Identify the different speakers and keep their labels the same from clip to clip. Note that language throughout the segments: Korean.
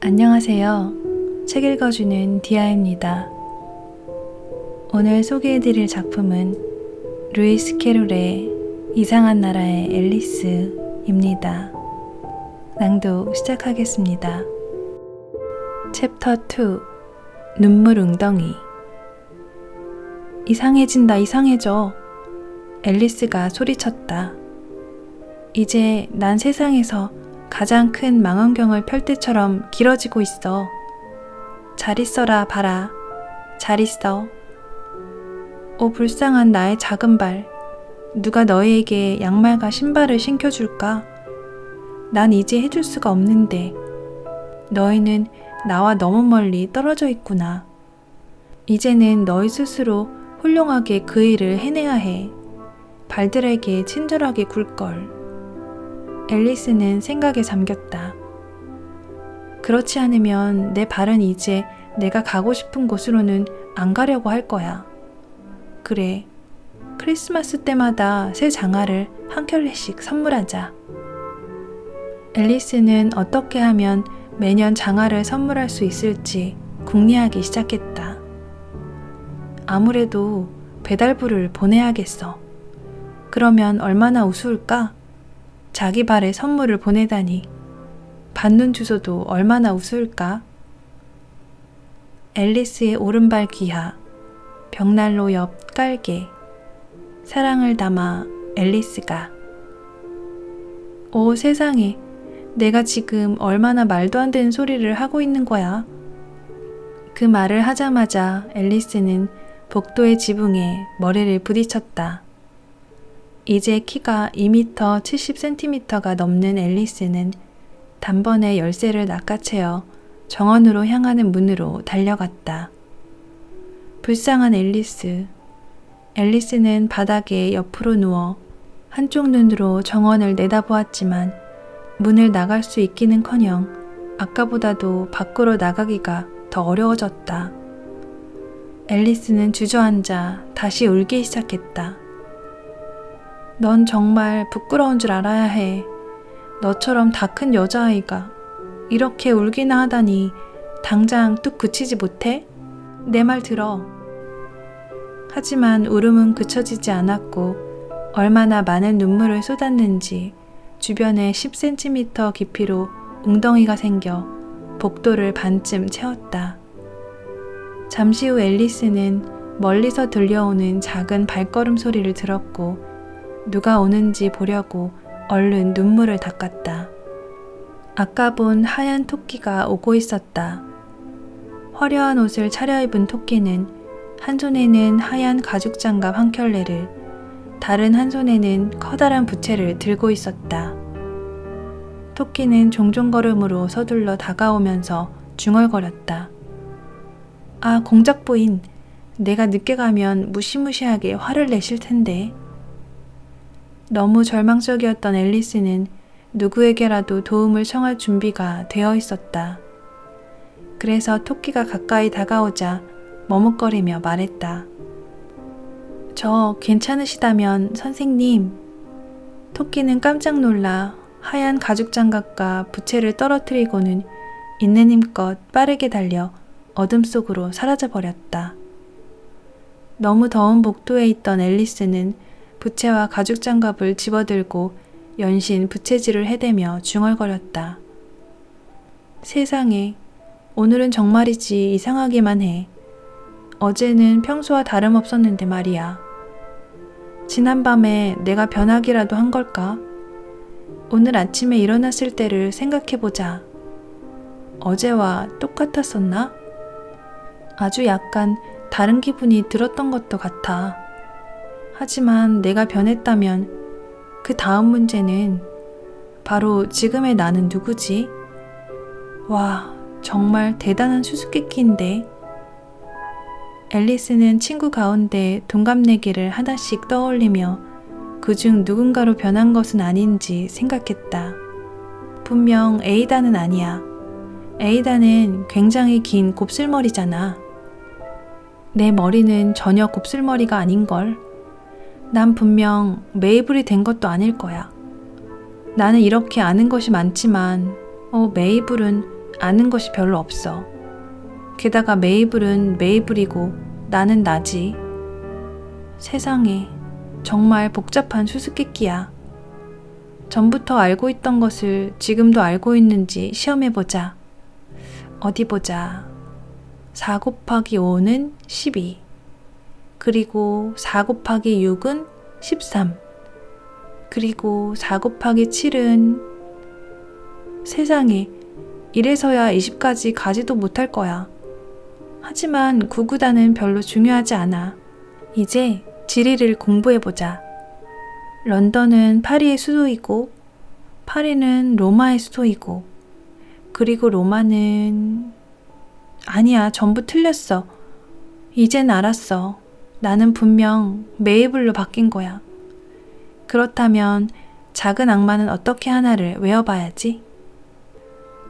Speaker 1: 안녕하세요. 책 읽어주는 디아입니다. 오늘 소개해드릴 작품은 루이스 캐롤의 이상한 나라의 앨리스입니다. 낭독 시작하겠습니다. 챕터 2 눈물 웅덩이. 이상해진다, 이상해져. 앨리스가 소리쳤다. 이제 난 세상에서 가장 큰 망원경을 펼 때처럼 길어지고 있어. 잘 있어라, 봐라. 잘 있어. 오, 불쌍한 나의 작은 발. 누가 너희에게 양말과 신발을 신겨줄까? 난 이제 해줄 수가 없는데. 너희는 나와 너무 멀리 떨어져 있구나. 이제는 너희 스스로 훌륭하게 그 일을 해내야 해. 발들에게 친절하게 굴걸. 앨리스는 생각에 잠겼다. 그렇지 않으면 내 발은 이제 내가 가고 싶은 곳으로는 안 가려고 할 거야. 그래, 크리스마스 때마다 새 장화를 한 켤레씩 선물하자. 앨리스는 어떻게 하면 매년 장화를 선물할 수 있을지 궁리하기 시작했다. 아무래도 배달부를 보내야겠어. 그러면 얼마나 우스울까? 자기 발에 선물을 보내다니. 받는 주소도 얼마나 우스울까? 앨리스의 오른발 귀하, 벽난로 옆 깔개. 사랑을 담아 앨리스가. 오, 세상에, 내가 지금 얼마나 말도 안 되는 소리를 하고 있는 거야. 그 말을 하자마자 앨리스는 복도의 지붕에 머리를 부딪혔다. 이제 키가 2m 70cm가 넘는 앨리스는 단번에 열쇠를 낚아채어 정원으로 향하는 문으로 달려갔다. 불쌍한 앨리스. 앨리스는 바닥에 옆으로 누워 한쪽 눈으로 정원을 내다보았지만 문을 나갈 수 있기는커녕 아까보다도 밖으로 나가기가 더 어려워졌다. 앨리스는 주저앉아 다시 울기 시작했다. 넌 정말 부끄러운 줄 알아야 해. 너처럼 다 큰 여자아이가 이렇게 울기나 하다니 당장 뚝 그치지 못해? 내 말 들어. 하지만 울음은 그쳐지지 않았고 얼마나 많은 눈물을 쏟았는지 주변에 10cm 깊이로 웅덩이가 생겨 복도를 반쯤 채웠다. 잠시 후 앨리스는 멀리서 들려오는 작은 발걸음 소리를 들었고 누가 오는지 보려고 얼른 눈물을 닦았다. 아까 본 하얀 토끼가 오고 있었다. 화려한 옷을 차려입은 토끼는 한 손에는 하얀 가죽 장갑 한 켤레를, 다른 한 손에는 커다란 부채를 들고 있었다. 토끼는 종종걸음으로 서둘러 다가오면서 중얼거렸다. 아, 공작부인, 내가 늦게 가면 무시무시하게 화를 내실 텐데. 너무 절망적이었던 앨리스는 누구에게라도 도움을 청할 준비가 되어 있었다. 그래서 토끼가 가까이 다가오자 머뭇거리며 말했다. 저 괜찮으시다면 선생님. 토끼는 깜짝 놀라 하얀 가죽 장갑과 부채를 떨어뜨리고는 있는 힘껏 빠르게 달려 어둠 속으로 사라져버렸다. 너무 더운 복도에 있던 앨리스는 부채와 가죽 장갑을 집어들고 연신 부채질을 해대며 중얼거렸다. 세상에, 오늘은 정말이지 이상하기만 해. 어제는 평소와 다름없었는데 말이야. 지난밤에 내가 변하기라도 한 걸까? 오늘 아침에 일어났을 때를 생각해보자. 어제와 똑같았었나? 아주 약간 다른 기분이 들었던 것도 같아. 하지만 내가 변했다면 그 다음 문제는 바로 지금의 나는 누구지? 와, 정말 대단한 수수께끼인데. 앨리스는 친구 가운데 동갑내기를 하나씩 떠올리며 그중 누군가로 변한 것은 아닌지 생각했다. 분명 에이다는 아니야. 에이다는 굉장히 긴 곱슬머리잖아. 내 머리는 전혀 곱슬머리가 아닌걸. 난 분명 메이블이 된 것도 아닐 거야. 나는 이렇게 아는 것이 많지만 메이블은 아는 것이 별로 없어. 게다가 메이블은 메이블이고 나는 나지. 세상에, 정말 복잡한 수수께끼야. 전부터 알고 있던 것을 지금도 알고 있는지 시험해보자. 어디 보자. 4 곱하기 5는 12. 그리고 4 곱하기 6은 13. 그리고 4 곱하기 7은 세상에, 이래서야 20까지 가지도 못할 거야. 하지만 구구단은 별로 중요하지 않아. 이제 지리를 공부해보자. 런던은 파리의 수도이고 파리는 로마의 수도이고 그리고 로마는 아니야, 전부 틀렸어. 이젠 알았어. 나는 분명 메이블로 바뀐 거야. 그렇다면 작은 악마는 어떻게 하나를 외워봐야지.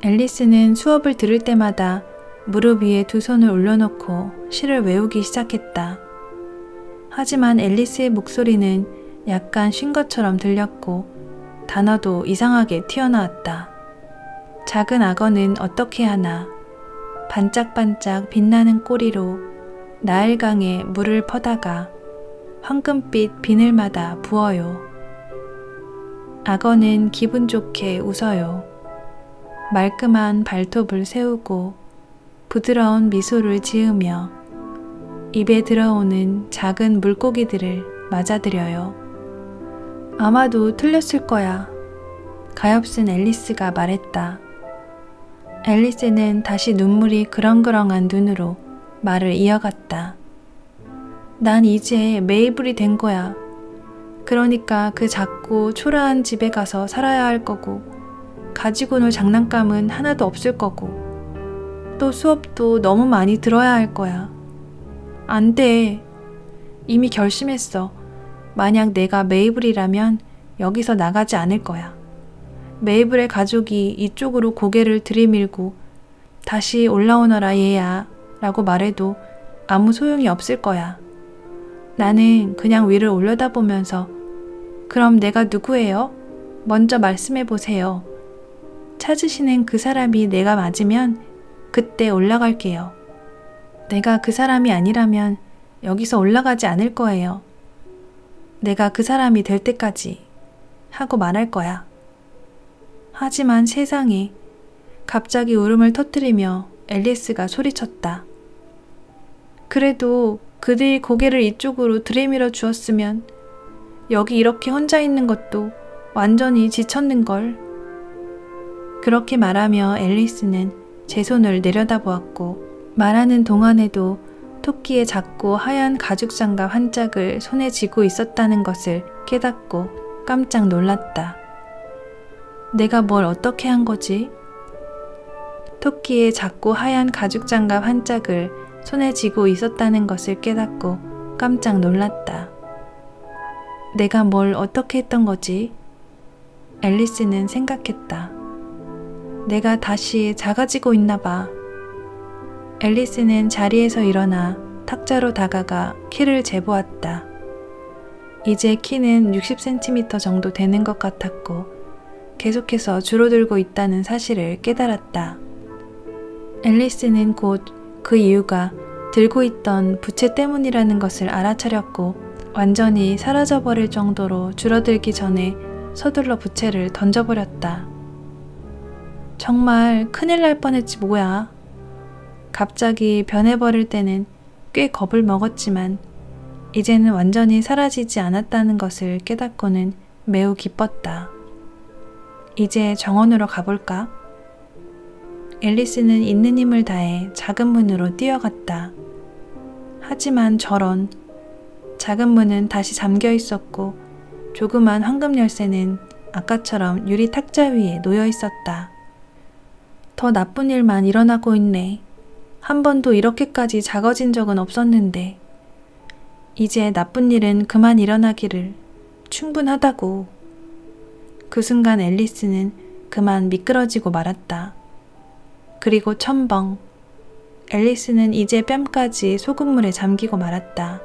Speaker 1: 앨리스는 수업을 들을 때마다 무릎 위에 두 손을 올려놓고 시를 외우기 시작했다. 하지만 앨리스의 목소리는 약간 쉰 것처럼 들렸고 단어도 이상하게 튀어나왔다. 작은 악어는 어떻게 하나 반짝반짝 빛나는 꼬리로 나일강에 물을 퍼다가 황금빛 비늘마다 부어요. 악어는 기분 좋게 웃어요. 말끔한 발톱을 세우고 부드러운 미소를 지으며 입에 들어오는 작은 물고기들을 맞아들여요. 아마도 틀렸을 거야. 가엾은 앨리스가 말했다. 앨리스는 다시 눈물이 그렁그렁한 눈으로 말을 이어갔다. 난 이제 메이블이 된 거야. 그러니까 그 작고 초라한 집에 가서 살아야 할 거고 가지고 놀 장난감은 하나도 없을 거고 또 수업도 너무 많이 들어야 할 거야. 안 돼. 이미 결심했어. 만약 내가 메이블이라면 여기서 나가지 않을 거야. 메이블의 가족이 이쪽으로 고개를 들이밀고 다시 올라오너라 얘야 라고 말해도 아무 소용이 없을 거야. 나는 그냥 위를 올려다보면서 그럼 내가 누구예요? 먼저 말씀해 보세요. 찾으시는 그 사람이 내가 맞으면 그때 올라갈게요. 내가 그 사람이 아니라면 여기서 올라가지 않을 거예요. 내가 그 사람이 될 때까지 하고 말할 거야. 하지만 세상에, 갑자기 울음을 터뜨리며 앨리스가 소리쳤다. 그래도 그들이 고개를 이쪽으로 들이밀어 주었으면 여기 이렇게 혼자 있는 것도 완전히 지쳤는걸. 그렇게 말하며 앨리스는 제 손을 내려다보았고 말하는 동안에도 토끼의 작고 하얀 가죽 장갑 한 짝을 손에 쥐고 있었다는 것을 깨닫고 깜짝 놀랐다. 내가 뭘 어떻게 한 거지? 토끼의 작고 하얀 가죽 장갑 한 짝을 손에 쥐고 있었다는 것을 깨닫고 깜짝 놀랐다. 내가 뭘 어떻게 했던 거지? 앨리스는 생각했다. 내가 다시 작아지고 있나 봐. 앨리스는 자리에서 일어나 탁자로 다가가 키를 재보았다. 이제 키는 60cm 정도 되는 것 같았고 계속해서 줄어들고 있다는 사실을 깨달았다. 앨리스는 곧 그 이유가 들고 있던 부채 때문이라는 것을 알아차렸고 완전히 사라져버릴 정도로 줄어들기 전에 서둘러 부채를 던져버렸다. 정말 큰일 날 뻔했지 뭐야. 갑자기 변해버릴 때는 꽤 겁을 먹었지만 이제는 완전히 사라지지 않았다는 것을 깨닫고는 매우 기뻤다. 이제 정원으로 가볼까? 앨리스는 있는 힘을 다해 작은 문으로 뛰어갔다. 하지만 저런, 작은 문은 다시 잠겨 있었고 조그만 황금 열쇠는 아까처럼 유리 탁자 위에 놓여 있었다. 더 나쁜 일만 일어나고 있네. 한 번도 이렇게까지 작아진 적은 없었는데 이제 나쁜 일은 그만 일어나기를. 충분하다고. 그 순간 앨리스는 그만 미끄러지고 말았다. 그리고 첨벙. 앨리스는 이제 뺨까지 소금물에 잠기고 말았다.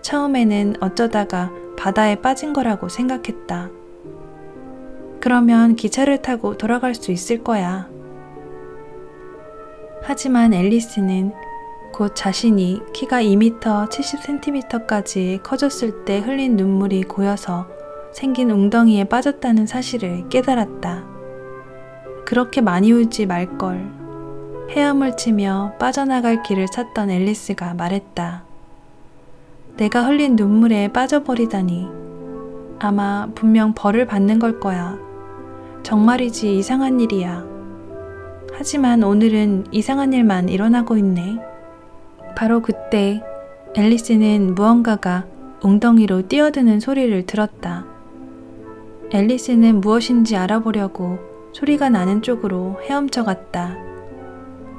Speaker 1: 처음에는 어쩌다가 바다에 빠진 거라고 생각했다. 그러면 기차를 타고 돌아갈 수 있을 거야. 하지만 앨리스는 곧 자신이 키가 2m 70cm까지 커졌을 때 흘린 눈물이 고여서 생긴 웅덩이에 빠졌다는 사실을 깨달았다. 그렇게 많이 울지 말걸. 헤엄을 치며 빠져나갈 길을 찾던 앨리스가 말했다. 내가 흘린 눈물에 빠져버리다니. 아마 분명 벌을 받는 걸 거야. 정말이지 이상한 일이야. 하지만 오늘은 이상한 일만 일어나고 있네. 바로 그때 앨리스는 무언가가 웅덩이로 뛰어드는 소리를 들었다. 앨리스는 무엇인지 알아보려고 소리가 나는 쪽으로 헤엄쳐 갔다.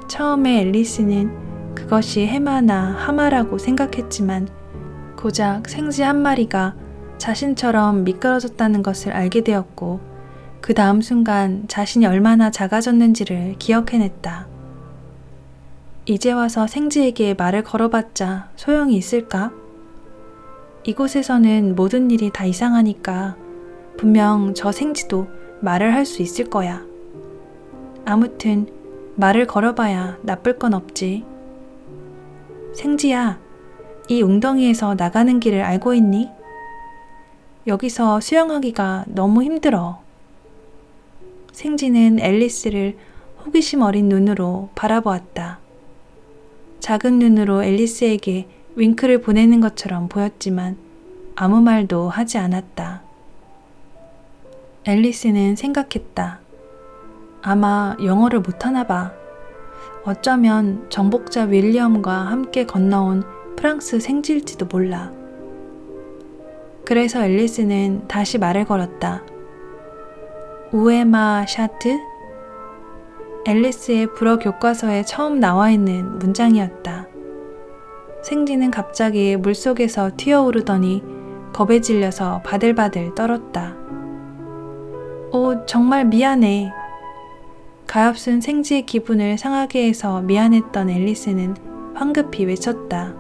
Speaker 1: 처음에 앨리스는 그것이 해마나 하마라고 생각했지만 고작 생쥐 한 마리가 자신처럼 미끄러졌다는 것을 알게 되었고 그 다음 순간 자신이 얼마나 작아졌는지를 기억해냈다. 이제 와서 생쥐에게 말을 걸어봤자 소용이 있을까? 이곳에서는 모든 일이 다 이상하니까 분명 저 생쥐도 말을 할 수 있을 거야. 아무튼 말을 걸어봐야 나쁠 건 없지. 생쥐야, 이 웅덩이에서 나가는 길을 알고 있니? 여기서 수영하기가 너무 힘들어. 생쥐는 앨리스를 호기심 어린 눈으로 바라보았다. 작은 눈으로 앨리스에게 윙크를 보내는 것처럼 보였지만 아무 말도 하지 않았다. 앨리스는 생각했다. 아마 영어를 못하나 봐. 어쩌면 정복자 윌리엄과 함께 건너온 프랑스 생쥐일지도 몰라. 그래서 앨리스는 다시 말을 걸었다. 우에마 샤트? 앨리스의 불어 교과서에 처음 나와 있는 문장이었다. 생쥐는 갑자기 물속에서 튀어오르더니 겁에 질려서 바들바들 떨었다. 오, 정말 미안해. 가엾은 생쥐의 기분을 상하게 해서 미안했던 앨리스는 황급히 외쳤다.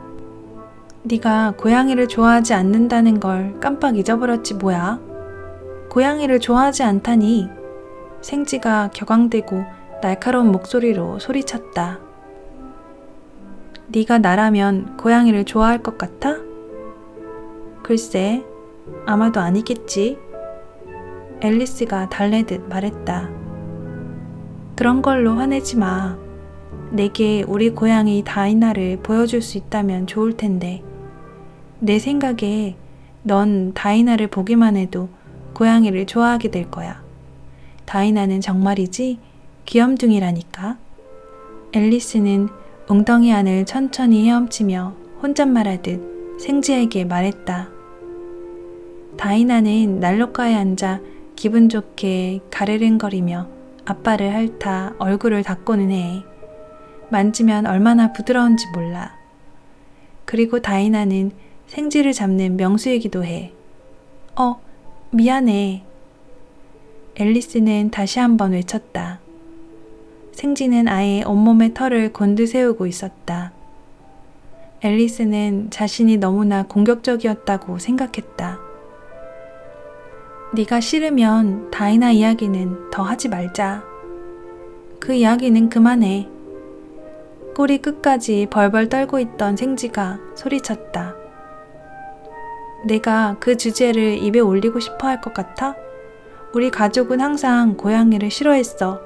Speaker 1: 네가 고양이를 좋아하지 않는다는 걸 깜빡 잊어버렸지 뭐야. 고양이를 좋아하지 않다니. 생쥐가 격앙되고 날카로운 목소리로 소리쳤다. 네가 나라면 고양이를 좋아할 것 같아? 글쎄, 아마도 아니겠지. 앨리스가 달래듯 말했다. 그런 걸로 화내지 마. 내게 우리 고양이 다이나를 보여줄 수 있다면 좋을 텐데. 내 생각에 넌 다이나를 보기만 해도 고양이를 좋아하게 될 거야. 다이나는 정말이지 귀염둥이라니까. 앨리스는 웅덩이 안을 천천히 헤엄치며 혼잣말하듯 생쥐에게 말했다. 다이나는 난로가에 앉아 기분 좋게 가르릉거리며 아빠를 핥아 얼굴을 닦고는 해. 만지면 얼마나 부드러운지 몰라. 그리고 다이나는 생쥐를 잡는 명수이기도 해. 미안해. 앨리스는 다시 한번 외쳤다. 생쥐는 아예 온몸에 털을 곤두세우고 있었다. 앨리스는 자신이 너무나 공격적이었다고 생각했다. 네가 싫으면 다이나 이야기는 더 하지 말자. 그 이야기는 그만해. 꼬리 끝까지 벌벌 떨고 있던 생쥐가 소리쳤다. 내가 그 주제를 입에 올리고 싶어 할 것 같아? 우리 가족은 항상 고양이를 싫어했어.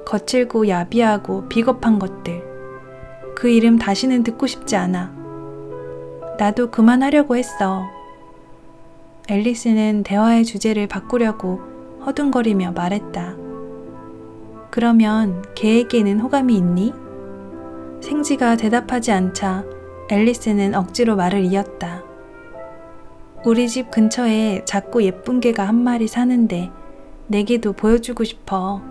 Speaker 1: 거칠고 야비하고 비겁한 것들. 그 이름 다시는 듣고 싶지 않아. 나도 그만하려고 했어. 앨리스는 대화의 주제를 바꾸려고 허둥거리며 말했다. 그러면 개에게는 호감이 있니? 생쥐가 대답하지 않자 앨리스는 억지로 말을 이었다. 우리 집 근처에 작고 예쁜 개가 한 마리 사는데 내게도 보여주고 싶어.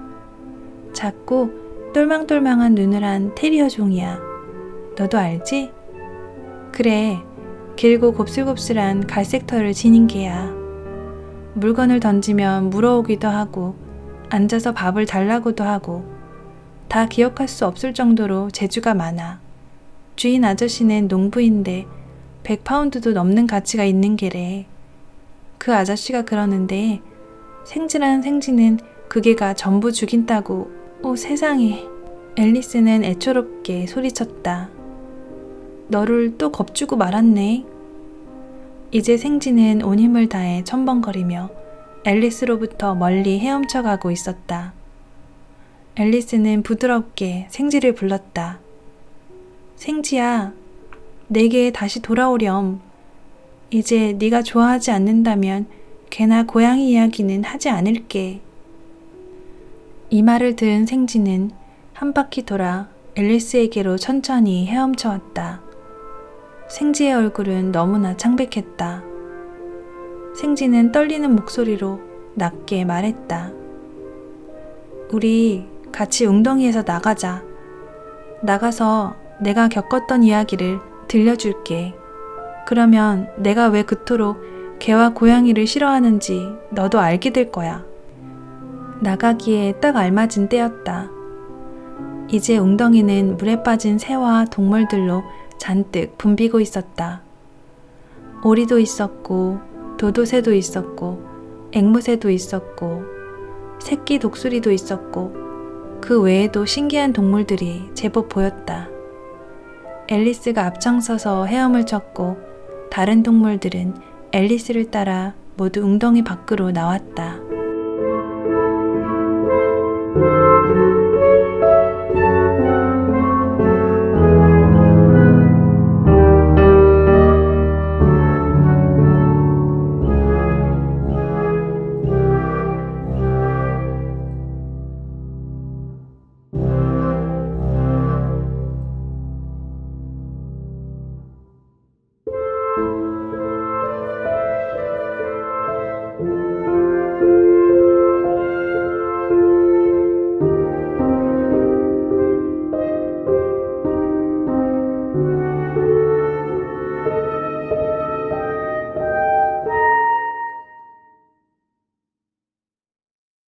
Speaker 1: 작고 똘망똘망한 눈을 한 테리어 종이야. 너도 알지? 그래, 길고 곱슬곱슬한 갈색 털을 지닌 개야. 물건을 던지면 물어오기도 하고 앉아서 밥을 달라고도 하고 다 기억할 수 없을 정도로 재주가 많아. 주인 아저씨는 농부인데 100파운드도 넘는 가치가 있는 개래. 그 아저씨가 그러는데 생쥐라는 생쥐는 그 개가 전부 죽인다고. 오 세상에. 앨리스는 애초롭게 소리쳤다. 너를 또 겁주고 말았네. 이제 생지는 온 힘을 다해 첨벙거리며 앨리스로부터 멀리 헤엄쳐가고 있었다. 앨리스는 부드럽게 생지를 불렀다. 생지야, 내게 다시 돌아오렴. 이제 네가 좋아하지 않는다면 괜나 고양이 이야기는 하지 않을게. 이 말을 들은 생지는 한 바퀴 돌아 앨리스에게로 천천히 헤엄쳐 왔다. 생지의 얼굴은 너무나 창백했다. 생지는 떨리는 목소리로 낮게 말했다. 우리 같이 웅덩이에서 나가자. 나가서 내가 겪었던 이야기를 들려줄게. 그러면 내가 왜 그토록 개와 고양이를 싫어하는지 너도 알게 될 거야. 나가기에 딱 알맞은 때였다. 이제 웅덩이는 물에 빠진 새와 동물들로 잔뜩 붐비고 있었다. 오리도 있었고, 도도새도 있었고, 앵무새도 있었고, 새끼 독수리도 있었고, 그 외에도 신기한 동물들이 제법 보였다. 앨리스가 앞장서서 헤엄을 쳤고, 다른 동물들은 앨리스를 따라 모두 웅덩이 밖으로 나왔다.